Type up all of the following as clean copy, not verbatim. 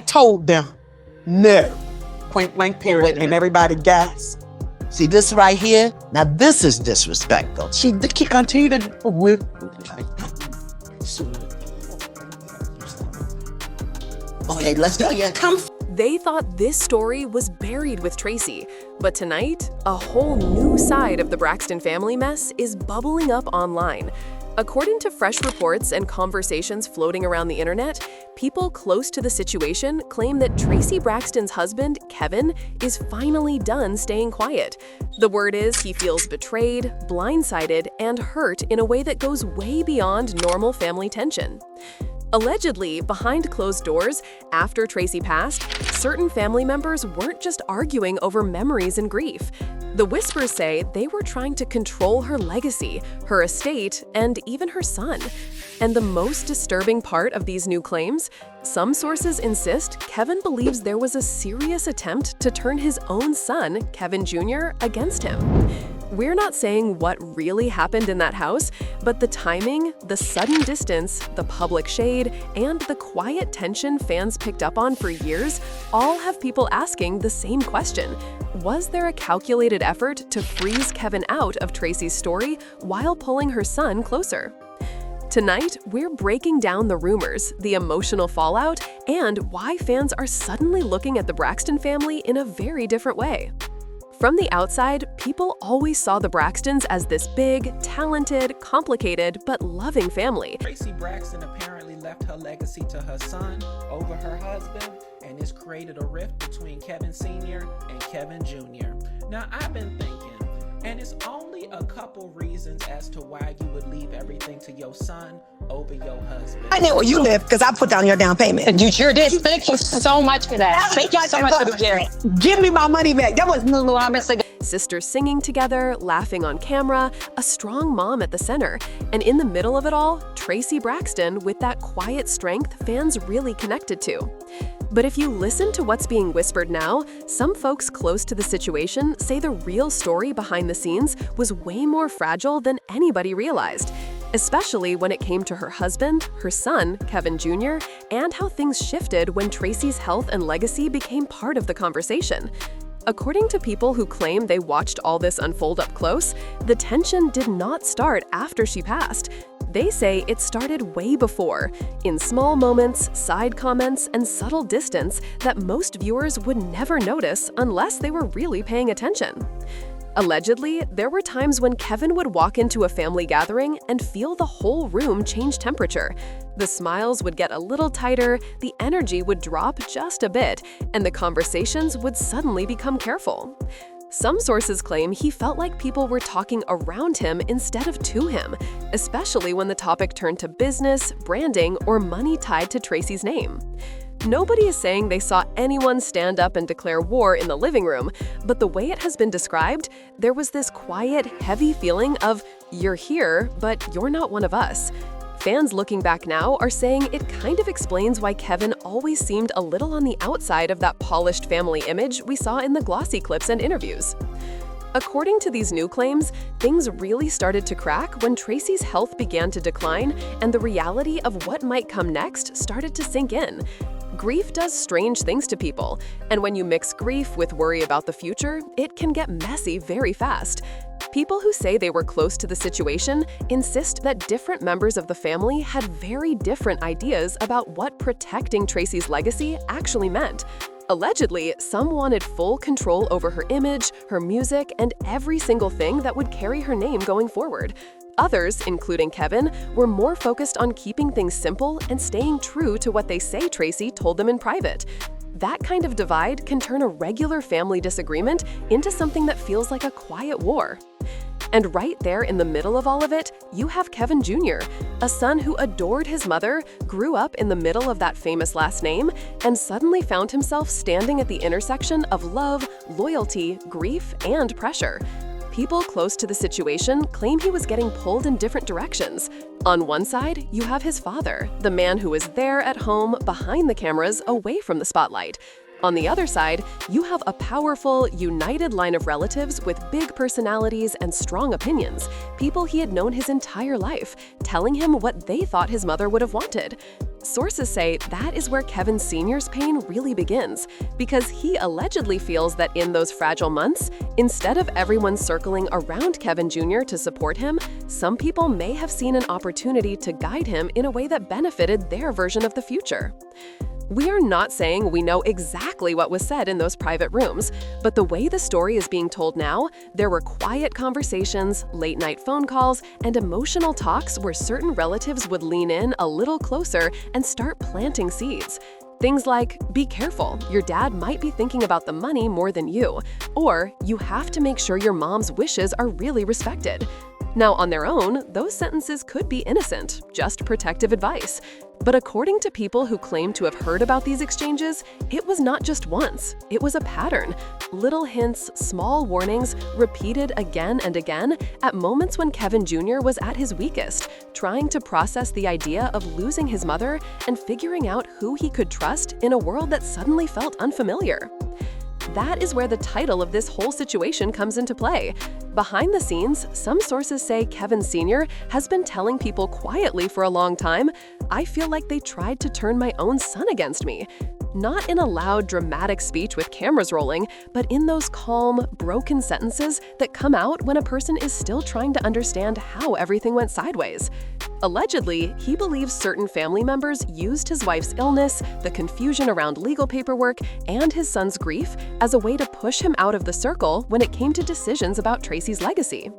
told them, no. Point blank period, and everybody gasped. See this right here? Now this is disrespectful. She continued to with. Okay, let's go. Yeah, come. They thought this story was buried with Traci, but tonight, a whole new side of the Braxton family mess is bubbling up online. According to fresh reports and conversations floating around the internet, people close to the situation claim that Traci Braxton's husband, Kevin, is finally done staying quiet. The word is he feels betrayed, blindsided, and hurt in a way that goes way beyond normal family tension. Allegedly, behind closed doors, after Traci passed, certain family members weren't just arguing over memories and grief. The whispers say they were trying to control her legacy, her estate, and even her son. And the most disturbing part of these new claims? Some sources insist Kevin believes there was a serious attempt to turn his own son, Kevin Jr., against him. We're not saying what really happened in that house, but the timing, the sudden distance, the public shade, and the quiet tension fans picked up on for years all have people asking the same question. Was there a calculated effort to freeze Kevin out of Traci's story while pulling her son closer? Tonight, we're breaking down the rumors, the emotional fallout, and why fans are suddenly looking at the Braxton family in a very different way. From the outside, people always saw the Braxtons as this big, talented, complicated, but loving family. Traci Braxton apparently left her legacy to her son over her husband, and it's created a rift between Kevin Sr. and Kevin Jr. Now, I've been thinking, and it's only a couple reasons as to why you would leave everything to your son over your husband. I know where you live because I put down your down payment. You sure did. Thank you so much for that. Thank you so much for the sharing. Give me my money back. That was no honestly. Sisters singing together, laughing on camera, a strong mom at the center. And in the middle of it all, Traci Braxton with that quiet strength fans really connected to. But if you listen to what's being whispered now, some folks close to the situation say the real story behind the scenes was way more fragile than anybody realized, especially when it came to her husband, her son, Kevin Jr., and how things shifted when Traci's health and legacy became part of the conversation. According to people who claim they watched all this unfold up close, the tension did not start after she passed. They say it started way before, in small moments, side comments, and subtle distance that most viewers would never notice unless they were really paying attention. Allegedly, there were times when Kevin would walk into a family gathering and feel the whole room change temperature. The smiles would get a little tighter, the energy would drop just a bit, and the conversations would suddenly become careful. Some sources claim he felt like people were talking around him instead of to him, especially when the topic turned to business, branding, or money tied to Traci's name. Nobody is saying they saw anyone stand up and declare war in the living room, but the way it has been described, there was this quiet, heavy feeling of, you're here, but you're not one of us. Fans looking back now are saying it kind of explains why Kevin always seemed a little on the outside of that polished family image we saw in the glossy clips and interviews. According to these new claims, things really started to crack when Traci's health began to decline and the reality of what might come next started to sink in. Grief does strange things to people, and when you mix grief with worry about the future, it can get messy very fast. People who say they were close to the situation insist that different members of the family had very different ideas about what protecting Traci's legacy actually meant. Allegedly, some wanted full control over her image, her music, and every single thing that would carry her name going forward. Others, including Kevin, were more focused on keeping things simple and staying true to what they say Traci told them in private. That kind of divide can turn a regular family disagreement into something that feels like a quiet war. And right there in the middle of all of it, you have Kevin Jr., a son who adored his mother, grew up in the middle of that famous last name, and suddenly found himself standing at the intersection of love, loyalty, grief, and pressure. People close to the situation claim he was getting pulled in different directions. On one side, you have his father, the man who was there at home, behind the cameras, away from the spotlight. On the other side, you have a powerful, united line of relatives with big personalities and strong opinions, people he had known his entire life, telling him what they thought his mother would have wanted. Sources say that is where Kevin Sr.'s pain really begins, because he allegedly feels that in those fragile months, instead of everyone circling around Kevin Jr. to support him, some people may have seen an opportunity to guide him in a way that benefited their version of the future. We are not saying we know exactly what was said in those private rooms, but the way the story is being told now, there were quiet conversations, late-night phone calls, and emotional talks where certain relatives would lean in a little closer and start planting seeds. Things like, be careful, your dad might be thinking about the money more than you, or you have to make sure your mom's wishes are really respected. Now, on their own, those sentences could be innocent, just protective advice. But according to people who claim to have heard about these exchanges, it was not just once, it was a pattern. Little hints, small warnings, repeated again and again at moments when Kevin Jr. was at his weakest, trying to process the idea of losing his mother and figuring out who he could trust in a world that suddenly felt unfamiliar. That is where the title of this whole situation comes into play. Behind the scenes, some sources say Kevin Sr. has been telling people quietly for a long time, "I feel like they tried to turn my own son against me." Not in a loud, dramatic speech with cameras rolling, but in those calm, broken sentences that come out when a person is still trying to understand how everything went sideways. Allegedly, he believes certain family members used his wife's illness, the confusion around legal paperwork, and his son's grief as a way to push him out of the circle when it came to decisions about Traci's legacy.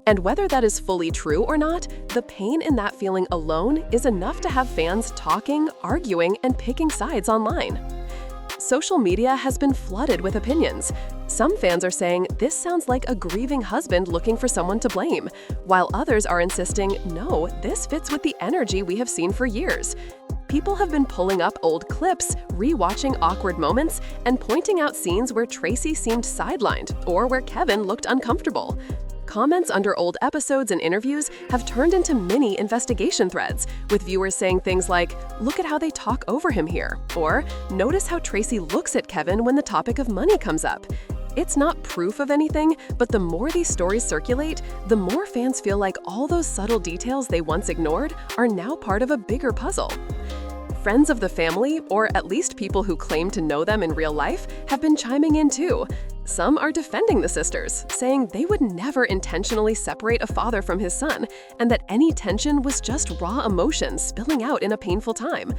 And whether that is fully true or not, the pain in that feeling alone is enough to have fans talking, arguing, and picking sides online. Social media has been flooded with opinions. Some fans are saying this sounds like a grieving husband looking for someone to blame, while others are insisting, no, this fits with the energy we have seen for years. People have been pulling up old clips, rewatching awkward moments, and pointing out scenes where Traci seemed sidelined or where Kevin looked uncomfortable. Comments under old episodes and interviews have turned into mini investigation threads, with viewers saying things like, "Look at how they talk over him here," or "Notice how Traci looks at Kevin when the topic of money comes up." It's not proof of anything, but the more these stories circulate, the more fans feel like all those subtle details they once ignored are now part of a bigger puzzle. Friends of the family, or at least people who claim to know them in real life, have been chiming in too. Some are defending the sisters, saying they would never intentionally separate a father from his son, and that any tension was just raw emotions spilling out in a painful time.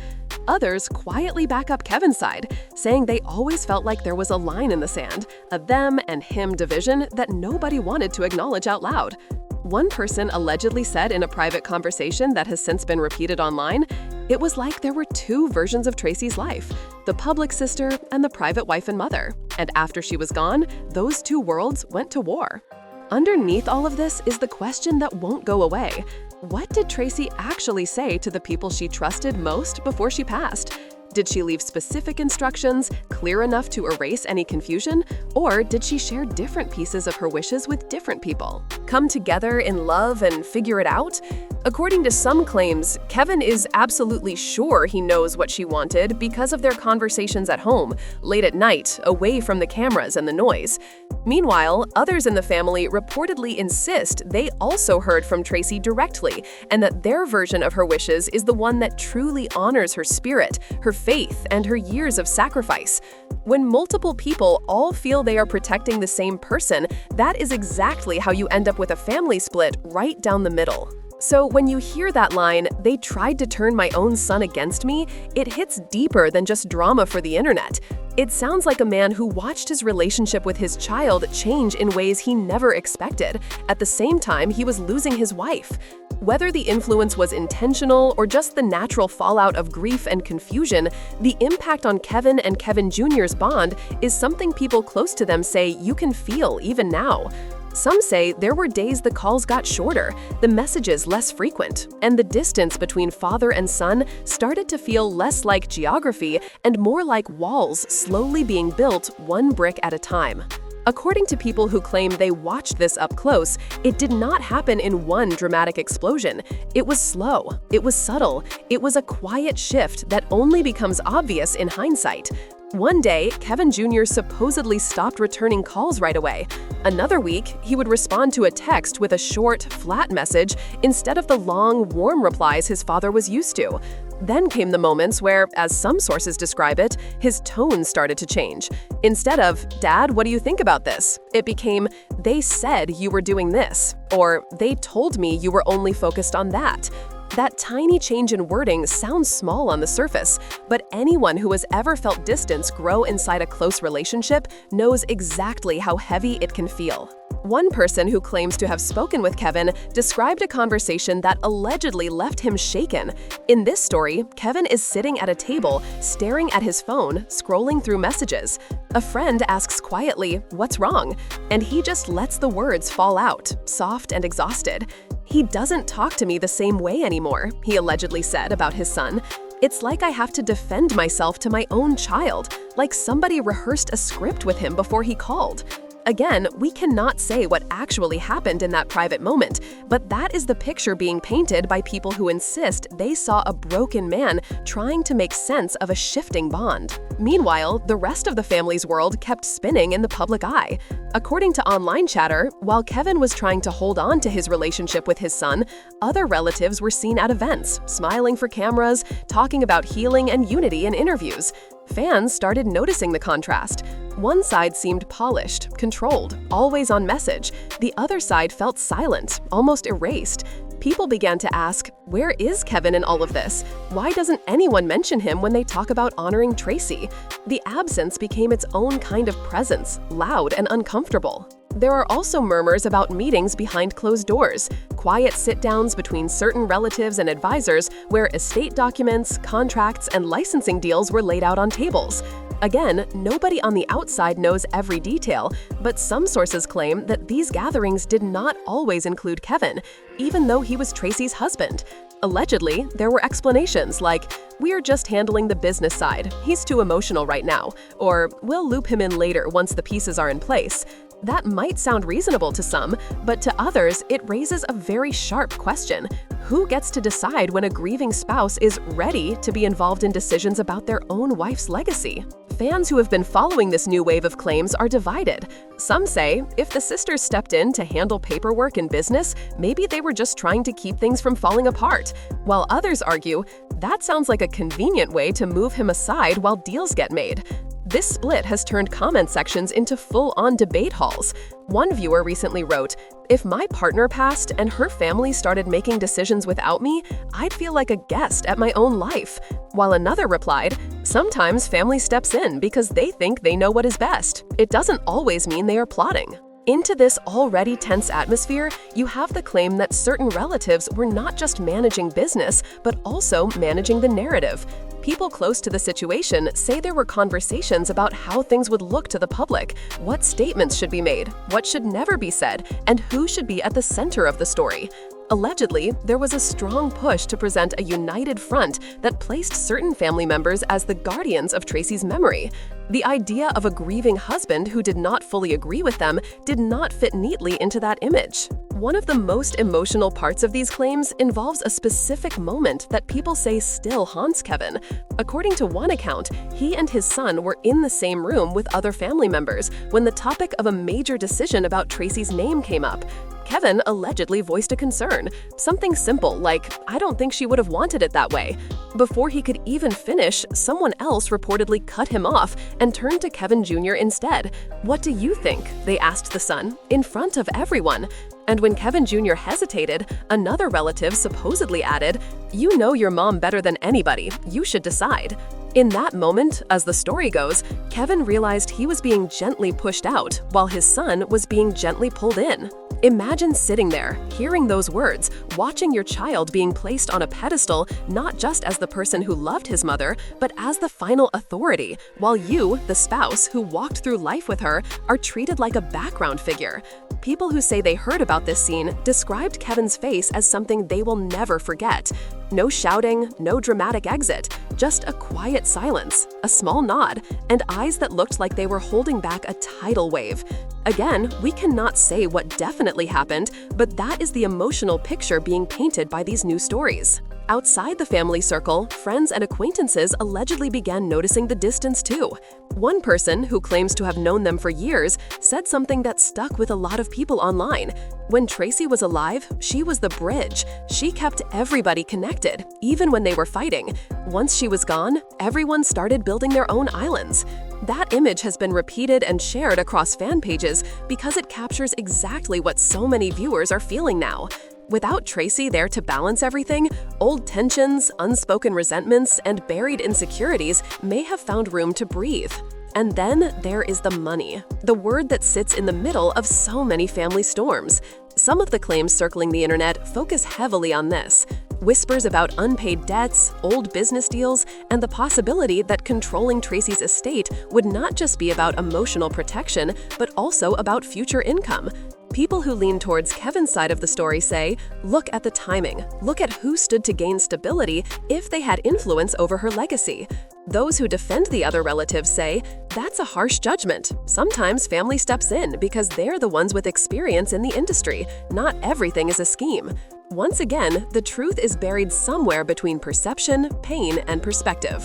Others quietly back up Kevin's side, saying they always felt like there was a line in the sand, a them and him division that nobody wanted to acknowledge out loud. One person allegedly said in a private conversation that has since been repeated online, it was like there were two versions of Traci's life, the public sister and the private wife and mother. And after she was gone, those two worlds went to war. Underneath all of this is the question that won't go away. What did Traci actually say to the people she trusted most before she passed? Did she leave specific instructions, clear enough to erase any confusion? Or did she share different pieces of her wishes with different people? Come together in love and figure it out? According to some claims, Kevin is absolutely sure he knows what she wanted because of their conversations at home, late at night, away from the cameras and the noise. Meanwhile, others in the family reportedly insist they also heard from Traci directly, and that their version of her wishes is the one that truly honors her spirit, her faith, and her years of sacrifice. When multiple people all feel they are protecting the same person, that is exactly how you end up with a family split right down the middle. So when you hear that line, "They tried to turn my own son against me," it hits deeper than just drama for the internet. It sounds like a man who watched his relationship with his child change in ways he never expected. At the same time, he was losing his wife. Whether the influence was intentional or just the natural fallout of grief and confusion, the impact on Kevin and Kevin Jr.'s bond is something people close to them say you can feel even now. Some say there were days the calls got shorter, the messages less frequent, and the distance between father and son started to feel less like geography and more like walls slowly being built one brick at a time. According to people who claim they watched this up close, it did not happen in one dramatic explosion. It was slow, it was subtle, it was a quiet shift that only becomes obvious in hindsight. One day, Kevin Jr. supposedly stopped returning calls right away. Another week, he would respond to a text with a short, flat message instead of the long, warm replies his father was used to. Then came the moments where, as some sources describe it, his tone started to change. Instead of, "Dad, what do you think about this?" it became, "They said you were doing this," or "They told me you were only focused on that." That tiny change in wording sounds small on the surface, but anyone who has ever felt distance grow inside a close relationship knows exactly how heavy it can feel. One person who claims to have spoken with Kevin described a conversation that allegedly left him shaken. In this story, Kevin is sitting at a table, staring at his phone, scrolling through messages. A friend asks quietly, "What's wrong?" And he just lets the words fall out, soft and exhausted. "He doesn't talk to me the same way anymore," he allegedly said about his son. "It's like I have to defend myself to my own child, like somebody rehearsed a script with him before he called." Again, we cannot say what actually happened in that private moment, but that is the picture being painted by people who insist they saw a broken man trying to make sense of a shifting bond. Meanwhile, the rest of the family's world kept spinning in the public eye. According to online chatter, while Kevin was trying to hold on to his relationship with his son, other relatives were seen at events, smiling for cameras, talking about healing and unity in interviews. Fans started noticing the contrast. One side seemed polished, controlled, always on message. The other side felt silent, almost erased. People began to ask, where is Kevin in all of this? Why doesn't anyone mention him when they talk about honoring Traci? The absence became its own kind of presence, loud and uncomfortable. There are also murmurs about meetings behind closed doors, quiet sit-downs between certain relatives and advisors where estate documents, contracts, and licensing deals were laid out on tables. Again, nobody on the outside knows every detail, but some sources claim that these gatherings did not always include Kevin, even though he was Traci's husband. Allegedly, there were explanations like, "We're just handling the business side, he's too emotional right now," or "We'll loop him in later once the pieces are in place." That might sound reasonable to some, but to others, it raises a very sharp question. Who gets to decide when a grieving spouse is ready to be involved in decisions about their own wife's legacy? Fans who have been following this new wave of claims are divided. Some say, if the sisters stepped in to handle paperwork and business, maybe they were just trying to keep things from falling apart. While others argue, that sounds like a convenient way to move him aside while deals get made. This split has turned comment sections into full-on debate halls. One viewer recently wrote, "If my partner passed and her family started making decisions without me, I'd feel like a guest at my own life." While another replied, "Sometimes family steps in because they think they know what is best. It doesn't always mean they are plotting." Into this already tense atmosphere, you have the claim that certain relatives were not just managing business, but also managing the narrative. People close to the situation say there were conversations about how things would look to the public, what statements should be made, what should never be said, and who should be at the center of the story. Allegedly, there was a strong push to present a united front that placed certain family members as the guardians of Traci's memory. The idea of a grieving husband who did not fully agree with them did not fit neatly into that image. One of the most emotional parts of these claims involves a specific moment that people say still haunts Kevin. According to one account, he and his son were in the same room with other family members when the topic of a major decision about Traci's name came up. Kevin allegedly voiced a concern, something simple like, "I don't think she would have wanted it that way." Before he could even finish, someone else reportedly cut him off and turned to Kevin Jr. instead. "What do you think?" they asked the son, in front of everyone. And when Kevin Jr. hesitated, another relative supposedly added, "You know your mom better than anybody, you should decide." In that moment, as the story goes, Kevin realized he was being gently pushed out, while his son was being gently pulled in. Imagine sitting there, hearing those words, watching your child being placed on a pedestal not just as the person who loved his mother, but as the final authority, while you, the spouse who walked through life with her, are treated like a background figure. People who say they heard about this scene described Kevin's face as something they will never forget. No shouting, no dramatic exit, just a quiet silence, a small nod, and eyes that looked like they were holding back a tidal wave. Again, we cannot say what definitely happened, but that is the emotional picture being painted by these new stories. Outside the family circle, friends and acquaintances allegedly began noticing the distance too. One person, who claims to have known them for years, said something that stuck with a lot of people online. When Traci was alive, she was the bridge. She kept everybody connected, even when they were fighting. Once she was gone, everyone started building their own islands. That image has been repeated and shared across fan pages because it captures exactly what so many viewers are feeling now. Without Traci there to balance everything, old tensions, unspoken resentments, and buried insecurities may have found room to breathe. And then there is the money, the word that sits in the middle of so many family storms. Some of the claims circling the internet focus heavily on this. Whispers about unpaid debts, old business deals, and the possibility that controlling Traci's estate would not just be about emotional protection, but also about future income. People who lean towards Kevin's side of the story say, look at the timing, look at who stood to gain stability if they had influence over her legacy. Those who defend the other relatives say, that's a harsh judgment. Sometimes family steps in because they're the ones with experience in the industry. Not everything is a scheme. Once again, the truth is buried somewhere between perception, pain, and perspective.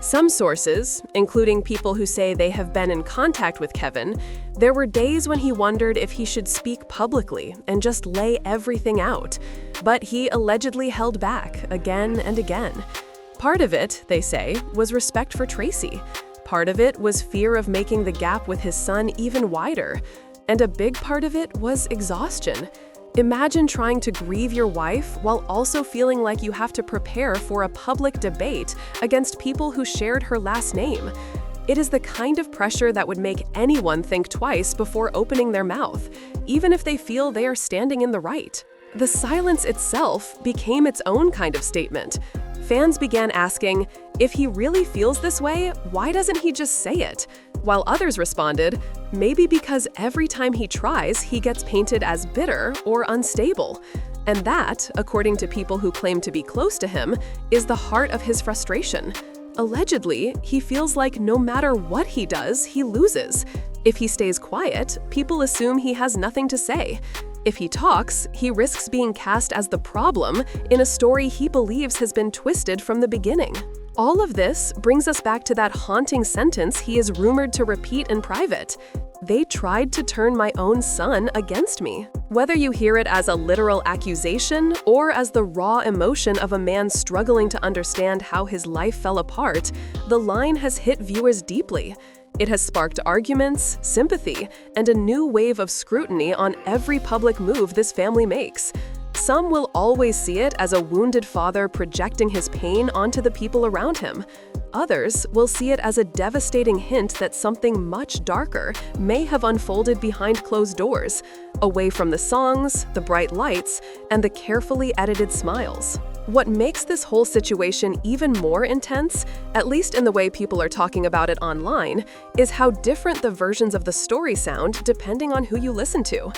Some sources, including people who say they have been in contact with Kevin, there were days when he wondered if he should speak publicly and just lay everything out. But he allegedly held back again and again. Part of it, they say, was respect for Traci. Part of it was fear of making the gap with his son even wider. And a big part of it was exhaustion. Imagine trying to grieve your wife while also feeling like you have to prepare for a public debate against people who shared her last name. It is the kind of pressure that would make anyone think twice before opening their mouth, even if they feel they are standing in the right. The silence itself became its own kind of statement. Fans began asking, if he really feels this way, why doesn't he just say it? While others responded, maybe because every time he tries, he gets painted as bitter or unstable. And that, according to people who claim to be close to him, is the heart of his frustration. Allegedly, he feels like no matter what he does, he loses. If he stays quiet, people assume he has nothing to say. If he talks, he risks being cast as the problem in a story he believes has been twisted from the beginning. All of this brings us back to that haunting sentence he is rumored to repeat in private. They tried to turn my own son against me. Whether you hear it as a literal accusation or as the raw emotion of a man struggling to understand how his life fell apart, the line has hit viewers deeply. It has sparked arguments, sympathy, and a new wave of scrutiny on every public move this family makes. Some will always see it as a wounded father projecting his pain onto the people around him. Others will see it as a devastating hint that something much darker may have unfolded behind closed doors, away from the songs, the bright lights, and the carefully edited smiles. What makes this whole situation even more intense, at least in the way people are talking about it online, is how different the versions of the story sound depending on who you listen to.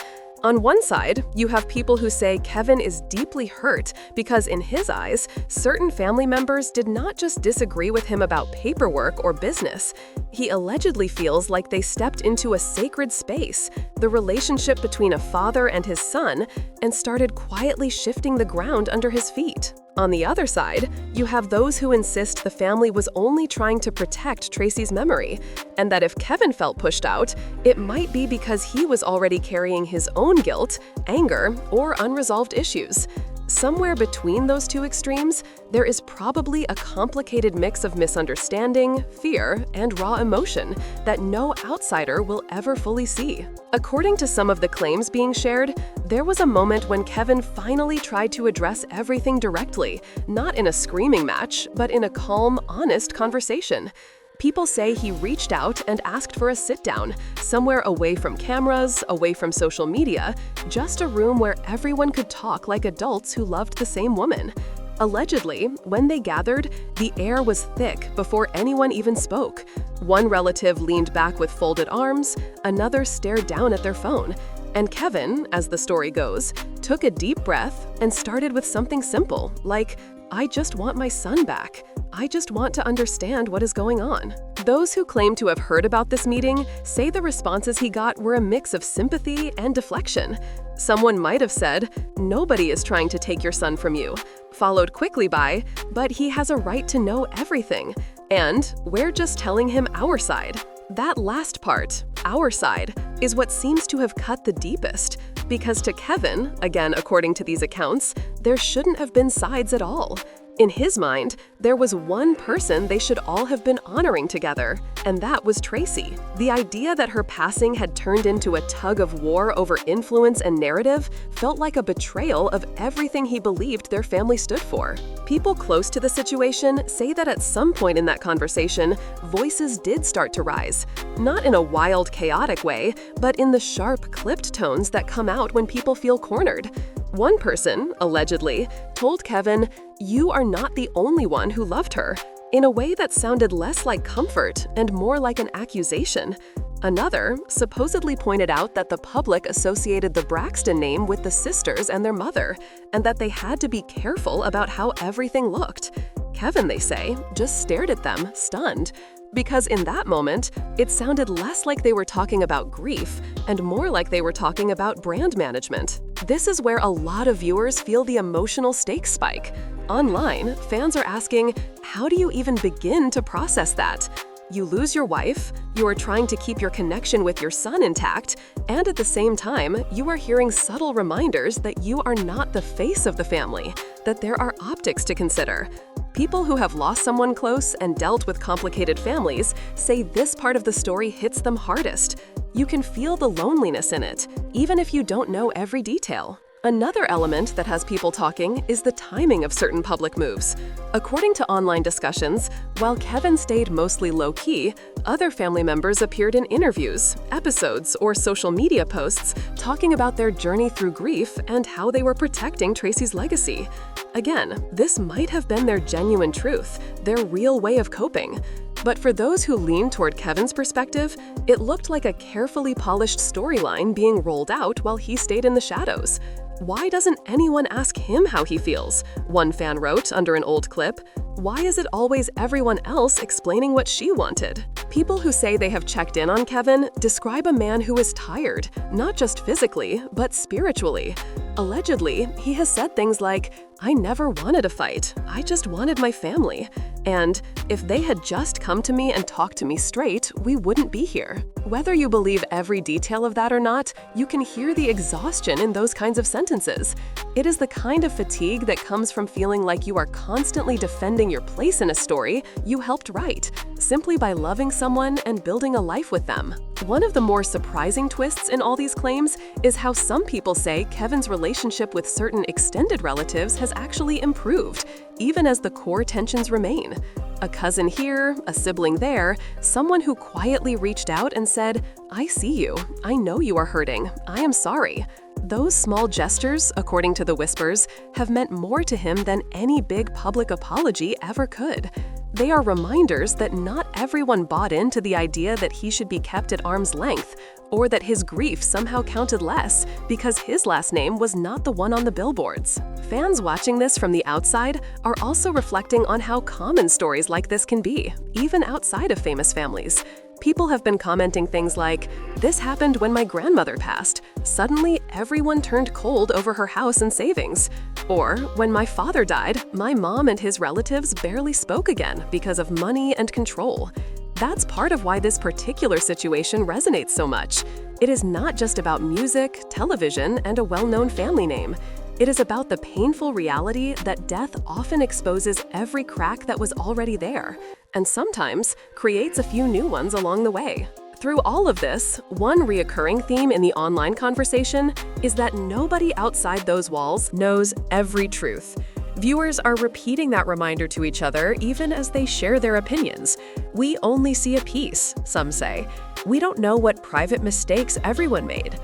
On one side, you have people who say Kevin is deeply hurt because, in his eyes, certain family members did not just disagree with him about paperwork or business. He allegedly feels like they stepped into a sacred space, the relationship between a father and his son, and started quietly shifting the ground under his feet. On the other side, you have those who insist the family was only trying to protect Traci's memory, and that if Kevin felt pushed out, it might be because he was already carrying his own guilt, anger, or unresolved issues. Somewhere between those two extremes, there is probably a complicated mix of misunderstanding, fear, and raw emotion that no outsider will ever fully see. According to some of the claims being shared, there was a moment when Kevin finally tried to address everything directly, not in a screaming match, but in a calm, honest conversation. People say he reached out and asked for a sit-down, somewhere away from cameras, away from social media, just a room where everyone could talk like adults who loved the same woman. Allegedly, when they gathered, the air was thick before anyone even spoke. One relative leaned back with folded arms, another stared down at their phone. And Kevin, as the story goes, took a deep breath and started with something simple, like, "I just want my son back. I just want to understand what is going on." Those who claim to have heard about this meeting say the responses he got were a mix of sympathy and deflection. Someone might have said, "Nobody is trying to take your son from you. followed quickly by, "But he has a right to know everything," and "We're just telling him our side." That last part, our side, is what seems to have cut the deepest, because to Kevin, again according to these accounts, there shouldn't have been sides at all. In his mind, there was one person they should all have been honoring together, and that was Traci. The idea that her passing had turned into a tug of war over influence and narrative felt like a betrayal of everything he believed their family stood for. People close to the situation say that at some point in that conversation, voices did start to rise. Not in a wild, chaotic way, but in the sharp, clipped tones that come out when people feel cornered. One person, allegedly, told Kevin, "You are not the only one who loved her," in a way that sounded less like comfort and more like an accusation. Another supposedly pointed out that the public associated the Braxton name with the sisters and their mother, and that they had to be careful about how everything looked. Kevin, they say, just stared at them, stunned. Because in that moment, it sounded less like they were talking about grief and more like they were talking about brand management. This is where a lot of viewers feel the emotional stakes spike. Online, fans are asking, how do you even begin to process that? You lose your wife, you are trying to keep your connection with your son intact, and at the same time, you are hearing subtle reminders that you are not the face of the family, that there are optics to consider. People who have lost someone close and dealt with complicated families say this part of the story hits them hardest. You can feel the loneliness in it, even if you don't know every detail. Another element that has people talking is the timing of certain public moves. According to online discussions, while Kevin stayed mostly low-key, other family members appeared in interviews, episodes, or social media posts talking about their journey through grief and how they were protecting Traci's legacy. Again, this might have been their genuine truth, their real way of coping. But for those who lean toward Kevin's perspective, it looked like a carefully polished storyline being rolled out while he stayed in the shadows. Why doesn't anyone ask him how he feels? One fan wrote under an old clip. Why is it always everyone else explaining what she wanted? People who say they have checked in on Kevin describe a man who is tired, not just physically, but spiritually. Allegedly, he has said things like, "I never wanted a fight, I just wanted my family." And, "If they had just come to me and talked to me straight, we wouldn't be here." Whether you believe every detail of that or not, you can hear the exhaustion in those kinds of sentences. It is the kind of fatigue that comes from feeling like you are constantly defending your place in a story you helped write, simply by loving someone and building a life with them. One of the more surprising twists in all these claims is how some people say Kevin's relationship with certain extended relatives has actually improved, even as the core tensions remain. A cousin here, a sibling there, someone who quietly reached out and said, "I see you, I know you are hurting, I am sorry." Those small gestures, according to the whispers, have meant more to him than any big public apology ever could. They are reminders that not everyone bought into the idea that he should be kept at arm's length, or that his grief somehow counted less because his last name was not the one on the billboards. Fans watching this from the outside are also reflecting on how common stories like this can be, even outside of famous families. People have been commenting things like, "This happened when my grandmother passed. Suddenly, everyone turned cold over her house and savings." Or, "When my father died, my mom and his relatives barely spoke again because of money and control." That's part of why this particular situation resonates so much. It is not just about music, television, and a well-known family name. It is about the painful reality that death often exposes every crack that was already there, and sometimes creates a few new ones along the way. Through all of this, one reoccurring theme in the online conversation is that nobody outside those walls knows every truth. Viewers are repeating that reminder to each other even as they share their opinions. "We only see a piece," some say. "We don't know what private mistakes everyone made."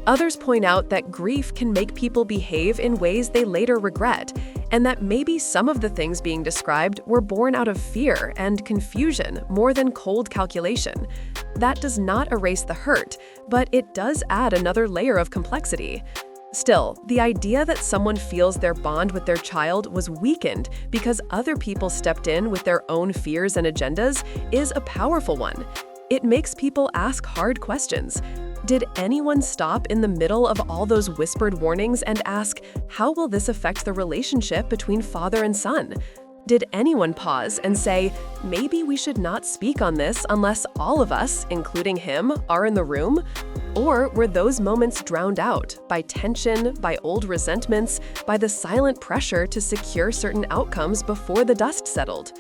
Others point out that grief can make people behave in ways they later regret, and that maybe some of the things being described were born out of fear and confusion more than cold calculation. That does not erase the hurt, but it does add another layer of complexity. Still, the idea that someone feels their bond with their child was weakened because other people stepped in with their own fears and agendas is a powerful one. It makes people ask hard questions. Did anyone stop in the middle of all those whispered warnings and ask, how will this affect the relationship between father and son? Did anyone pause and say, maybe we should not speak on this unless all of us, including him, are in the room? Or were those moments drowned out by tension, by old resentments, by the silent pressure to secure certain outcomes before the dust settled?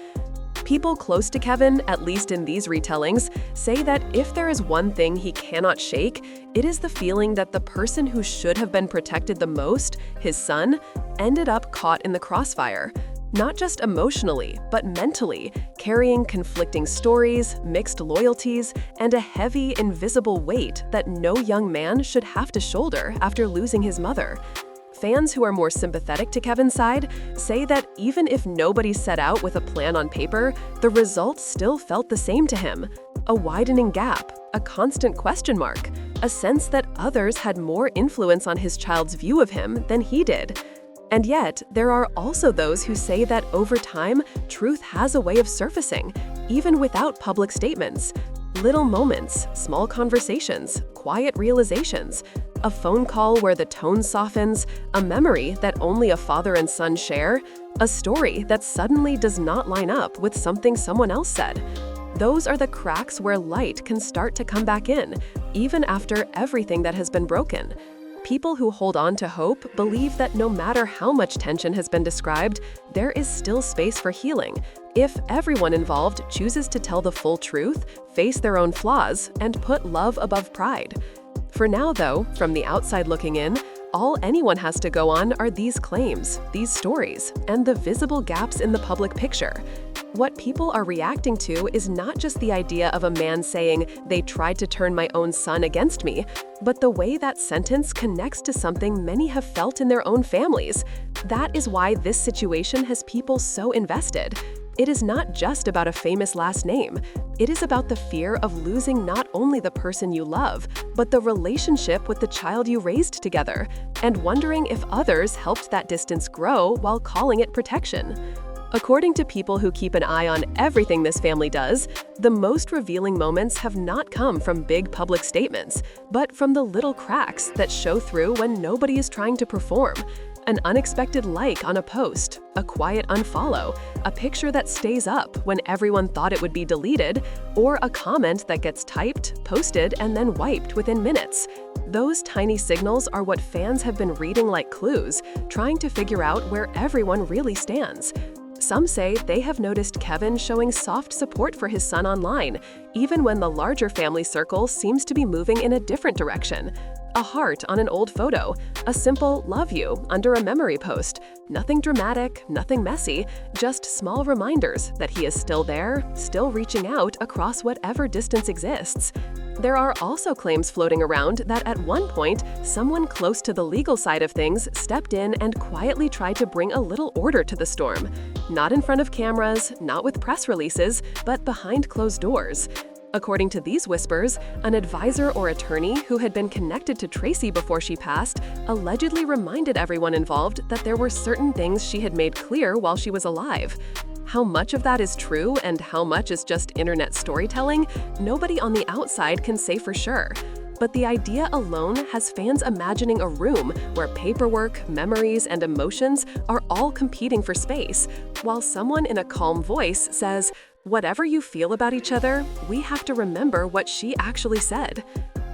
People close to Kevin, at least in these retellings, say that if there is one thing he cannot shake, it is the feeling that the person who should have been protected the most, his son, ended up caught in the crossfire. Not just emotionally, but mentally, carrying conflicting stories, mixed loyalties, and a heavy, invisible weight that no young man should have to shoulder after losing his mother. Fans who are more sympathetic to Kevin's side say that even if nobody set out with a plan on paper, the results still felt the same to him. A widening gap, a constant question mark, a sense that others had more influence on his child's view of him than he did. And yet, there are also those who say that over time, truth has a way of surfacing, even without public statements. Little moments, small conversations, quiet realizations, a phone call where the tone softens, a memory that only a father and son share, a story that suddenly does not line up with something someone else said. Those are the cracks where light can start to come back in, even after everything that has been broken. People who hold on to hope believe that no matter how much tension has been described, there is still space for healing if everyone involved chooses to tell the full truth, face their own flaws, and put love above pride. For now, though, from the outside looking in, all anyone has to go on are these claims, these stories, and the visible gaps in the public picture. What people are reacting to is not just the idea of a man saying, "They tried to turn my own son against me," but the way that sentence connects to something many have felt in their own families. That is why this situation has people so invested. It is not just about a famous last name. It is about the fear of losing not only the person you love, but the relationship with the child you raised together, and wondering if others helped that distance grow while calling it protection. According to people who keep an eye on everything this family does, the most revealing moments have not come from big public statements, but from the little cracks that show through when nobody is trying to perform. An unexpected like on a post, a quiet unfollow, a picture that stays up when everyone thought it would be deleted, or a comment that gets typed, posted, and then wiped within minutes. Those tiny signals are what fans have been reading like clues, trying to figure out where everyone really stands. Some say they have noticed Kevin showing soft support for his son online, even when the larger family circle seems to be moving in a different direction. A heart on an old photo, a simple "love you" under a memory post. Nothing dramatic, nothing messy, just small reminders that he is still there, still reaching out across whatever distance exists. There are also claims floating around that at one point, someone close to the legal side of things stepped in and quietly tried to bring a little order to the storm. Not in front of cameras, not with press releases, but behind closed doors. According to these whispers, an advisor or attorney who had been connected to Traci before she passed allegedly reminded everyone involved that there were certain things she had made clear while she was alive. How much of that is true and how much is just internet storytelling, nobody on the outside can say for sure. But the idea alone has fans imagining a room where paperwork, memories, and emotions are all competing for space, while someone in a calm voice says, "Whatever you feel about each other, we have to remember what she actually said."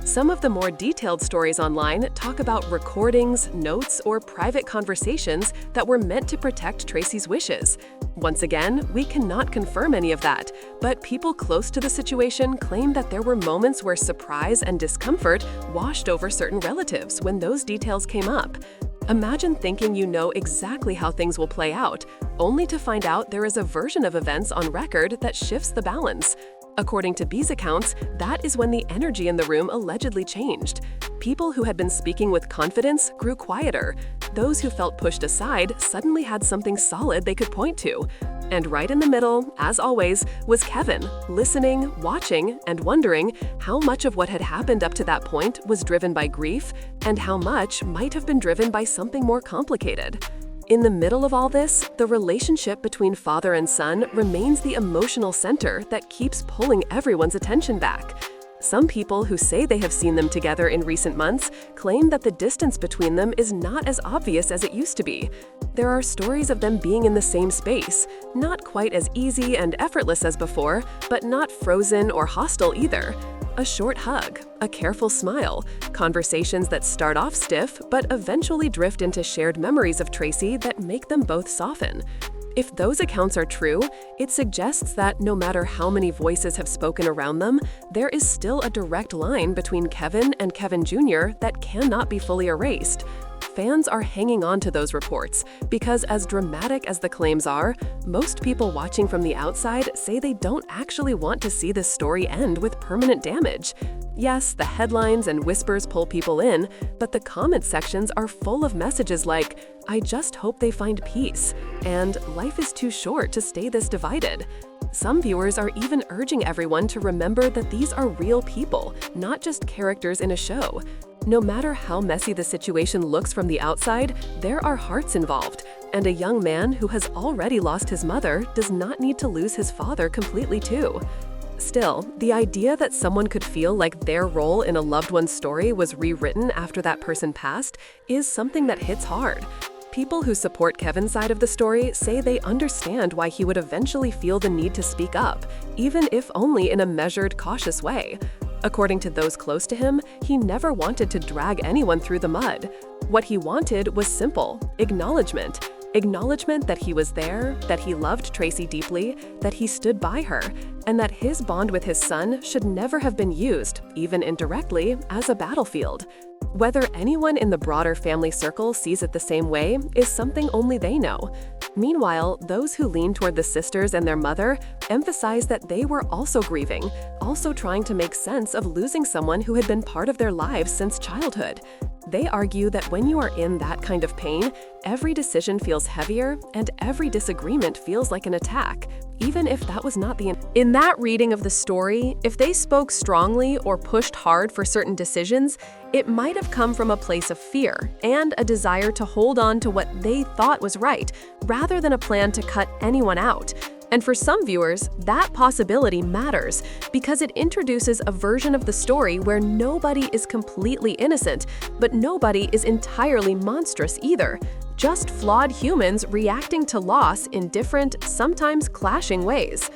Some of the more detailed stories online talk about recordings, notes, or private conversations that were meant to protect Traci's wishes. Once again, we cannot confirm any of that, but people close to the situation claim that there were moments where surprise and discomfort washed over certain relatives when those details came up. Imagine thinking you know exactly how things will play out, only to find out there is a version of events on record that shifts the balance. According to B's accounts, that is when the energy in the room allegedly changed. People who had been speaking with confidence grew quieter. Those who felt pushed aside suddenly had something solid they could point to. And right in the middle, as always, was Kevin, listening, watching, and wondering how much of what had happened up to that point was driven by grief, and how much might have been driven by something more complicated. In the middle of all this, the relationship between father and son remains the emotional center that keeps pulling everyone's attention back. Some people who say they have seen them together in recent months claim that the distance between them is not as obvious as it used to be. There are stories of them being in the same space, not quite as easy and effortless as before, but not frozen or hostile either. A short hug, a careful smile, conversations that start off stiff but eventually drift into shared memories of Traci that make them both soften. If those accounts are true, it suggests that no matter how many voices have spoken around them, there is still a direct line between Kevin and Kevin Jr. that cannot be fully erased. Fans are hanging on to those reports because, as dramatic as the claims are, most people watching from the outside say they don't actually want to see this story end with permanent damage. Yes, the headlines and whispers pull people in, but the comment sections are full of messages like, "I just hope they find peace," and "Life is too short to stay this divided." Some viewers are even urging everyone to remember that these are real people, not just characters in a show. No matter how messy the situation looks from the outside, there are hearts involved, and a young man who has already lost his mother does not need to lose his father completely too. Still, the idea that someone could feel like their role in a loved one's story was rewritten after that person passed is something that hits hard. People who support Kevin's side of the story say they understand why he would eventually feel the need to speak up, even if only in a measured, cautious way. According to those close to him, he never wanted to drag anyone through the mud. What he wanted was simple: acknowledgement. Acknowledgement that he was there, that he loved Traci deeply, that he stood by her, and that his bond with his son should never have been used, even indirectly, as a battlefield. Whether anyone in the broader family circle sees it the same way is something only they know. Meanwhile, those who lean toward the sisters and their mother emphasize that they were also grieving, also trying to make sense of losing someone who had been part of their lives since childhood. They argue that when you are in that kind of pain, every decision feels heavier and every disagreement feels like an attack, even if that was not the intent. In that reading of the story, if they spoke strongly or pushed hard for certain decisions, it might have come from a place of fear and a desire to hold on to what they thought was right, rather than a plan to cut anyone out. And for some viewers, that possibility matters because it introduces a version of the story where nobody is completely innocent, but nobody is entirely monstrous either. Just flawed humans reacting to loss in different, sometimes clashing ways.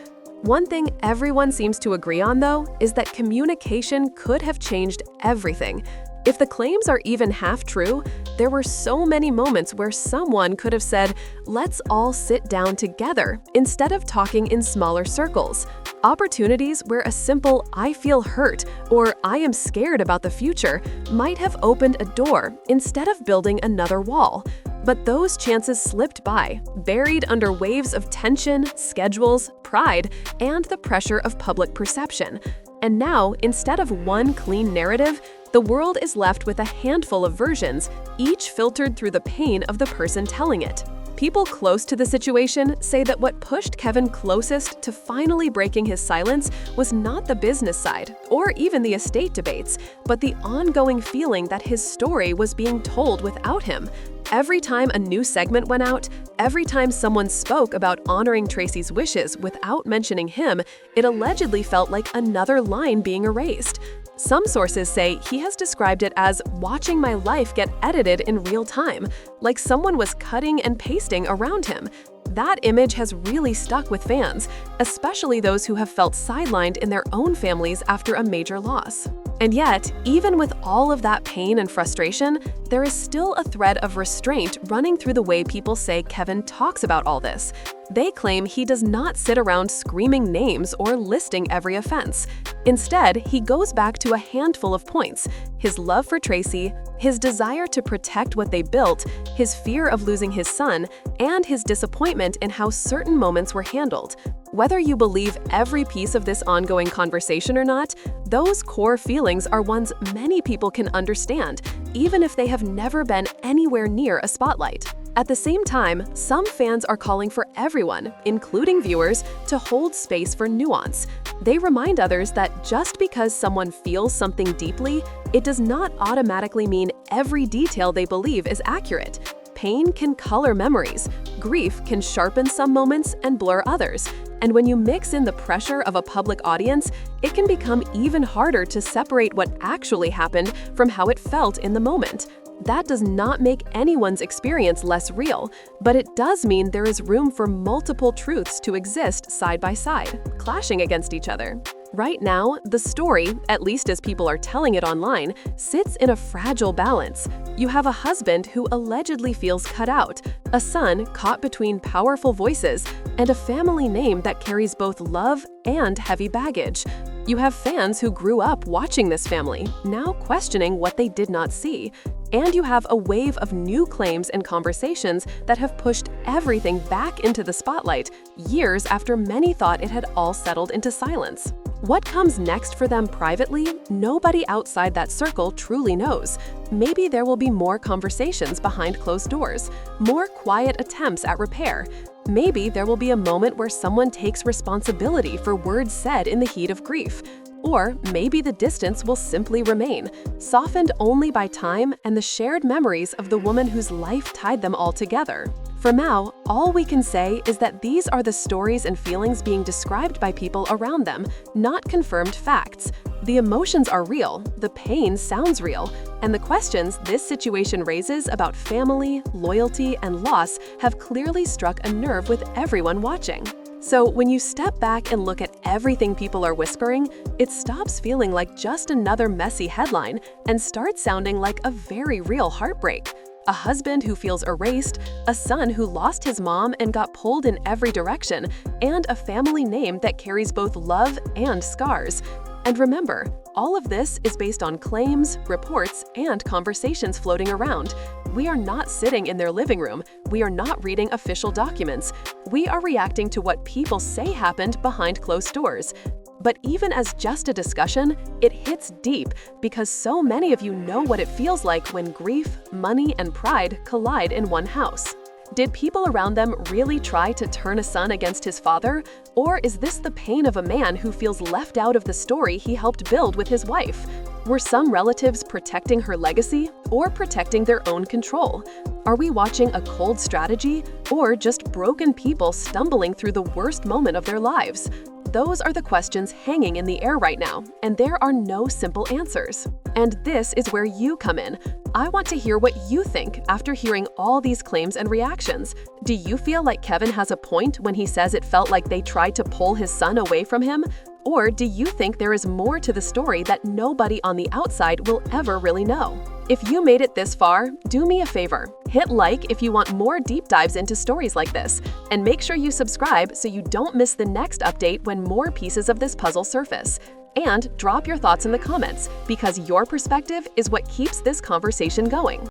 One thing everyone seems to agree on, though, is that communication could have changed everything. If the claims are even half true, there were so many moments where someone could have said, "Let's all sit down together," instead of talking in smaller circles. Opportunities where a simple "I feel hurt" or "I am scared about the future" might have opened a door instead of building another wall. But those chances slipped by, buried under waves of tension, schedules, pride, and the pressure of public perception. And now, instead of one clean narrative, the world is left with a handful of versions, each filtered through the pain of the person telling it. People close to the situation say that what pushed Kevin closest to finally breaking his silence was not the business side, or even the estate debates, but the ongoing feeling that his story was being told without him. Every time a new segment went out, every time someone spoke about honoring Traci's wishes without mentioning him, it allegedly felt like another line being erased. Some sources say he has described it as watching my life get edited in real time, like someone was cutting and pasting around him. That image has really stuck with fans, especially those who have felt sidelined in their own families after a major loss. And yet, even with all of that pain and frustration, there is still a thread of restraint running through the way people say Kevin talks about all this. They claim he does not sit around screaming names or listing every offense. Instead, he goes back to a handful of points: his love for Traci, his desire to protect what they built, his fear of losing his son, and his disappointment in how certain moments were handled. Whether you believe every piece of this ongoing conversation or not, those core feelings are ones many people can understand, even if they have never been anywhere near a spotlight. At the same time, some fans are calling for everyone, including viewers, to hold space for nuance. They remind others that just because someone feels something deeply, it does not automatically mean every detail they believe is accurate. Pain can color memories. Grief can sharpen some moments and blur others. And when you mix in the pressure of a public audience, it can become even harder to separate what actually happened from how it felt in the moment. That does not make anyone's experience less real, but it does mean there is room for multiple truths to exist side by side, clashing against each other. Right now, the story, at least as people are telling it online, sits in a fragile balance. You have a husband who allegedly feels cut out, a son caught between powerful voices, and a family name that carries both love and heavy baggage. You have fans who grew up watching this family, now questioning what they did not see. And you have a wave of new claims and conversations that have pushed everything back into the spotlight, years after many thought it had all settled into silence. What comes next for them privately, nobody outside that circle truly knows. Maybe there will be more conversations behind closed doors, more quiet attempts at repair. Maybe there will be a moment where someone takes responsibility for words said in the heat of grief. Or maybe the distance will simply remain, softened only by time and the shared memories of the woman whose life tied them all together. For now, all we can say is that these are the stories and feelings being described by people around them, not confirmed facts. The emotions are real, the pain sounds real, and the questions this situation raises about family, loyalty, and loss have clearly struck a nerve with everyone watching. So when you step back and look at everything people are whispering, it stops feeling like just another messy headline and starts sounding like a very real heartbreak. A husband who feels erased, a son who lost his mom and got pulled in every direction, and a family name that carries both love and scars. And remember, all of this is based on claims, reports, and conversations floating around. We are not sitting in their living room. We are not reading official documents. We are reacting to what people say happened behind closed doors. But even as just a discussion, it hits deep because so many of you know what it feels like when grief, money, and pride collide in one house. Did people around them really try to turn a son against his father? Or is this the pain of a man who feels left out of the story he helped build with his wife? Were some relatives protecting her legacy or protecting their own control? Are we watching a cold strategy or just broken people stumbling through the worst moment of their lives? Those are the questions hanging in the air right now, and there are no simple answers. And this is where you come in. I want to hear what you think after hearing all these claims and reactions. Do you feel like Kevin has a point when he says it felt like they tried to pull his son away from him? Or do you think there is more to the story that nobody on the outside will ever really know? If you made it this far, do me a favor. Hit like if you want more deep dives into stories like this, and make sure you subscribe so you don't miss the next update when more pieces of this puzzle surface. And drop your thoughts in the comments, because your perspective is what keeps this conversation going.